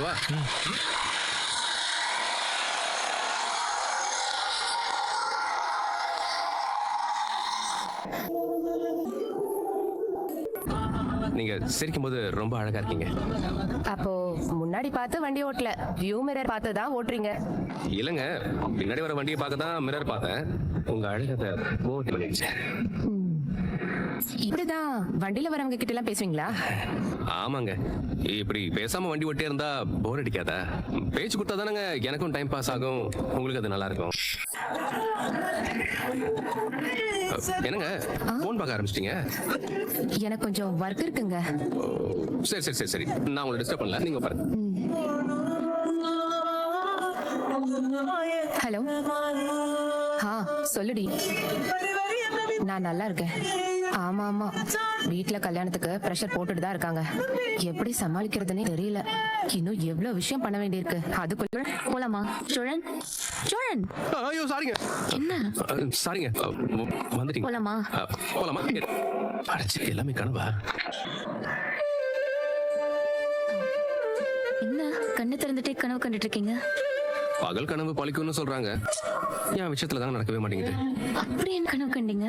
வா. நீங்க சிரிக்கும் போது ரொம்ப அழகா இருக்கீங்க. அப்போ முன்னாடி பார்த்து வண்டி ஓட்டல, வியூ மிரர் பார்த்து தான் ஓட்டுறீங்க. இல்லங்க, பின்னாடி வர வண்டியை பார்க்க தான் மிரர் பார்த்தேன். உங்க அழகத்தை ஓட்டி பண்ணிடுச்சேன். இப்படிதான் வண்டியில வரவங்க கிட்ட எல்லாம் பேசுவீங்களா? ஆமாங்க, இப்படி பேசாம வண்டி ஓட்டே இருந்தா போர் அடிக்காதா? பேச்சு கொடுத்தா தானங்க எனக்கும் டைம் பாஸ் ஆகும், உங்களுக்கு அது நல்லா இருக்கும். என்னங்க போன் பார்க்க ஆரம்பிச்சிட்டீங்க? எனக்கு கொஞ்சம் ஒர்க் இருக்குங்க. சரி சரி சரி சரி, நான் உங்களை டிஸ்டர்ப் பண்ணல, நீங்க பாருங்க. ஹலோ. சொல்லுடி. நான் நல்லா இருக்கேன். ஆமா ஆமா, வீட்டுல கல்யாணத்துக்கு பிரஷர் போட்டுட்டு தான் இருக்காங்க. எப்படி சமாளிக்கிறதுனே தெரியல. இன்னும் எவ்வளவு விஷயம் பண்ண வேண்டியிருக்கு. அதுக்குள்ள போலாமா? சோழன் சோழன், ஐயோ சாரிங்க. என்ன சாரிங்க, வந்துட்டீங்க. போலாமா? போலாமா? அடச்சி, எல்லாமே கனவா? என்ன கண்ணு திறந்துட்டே கனவு கண்டுட்டு இருக்கீங்க? பகல் கனவு பழிக்கும்னு சொல்றாங்க, என் விஷயத்துல தான் நடக்கவே மாட்டேங்குது. அப்படி என்ன கனவு கண்டீங்க?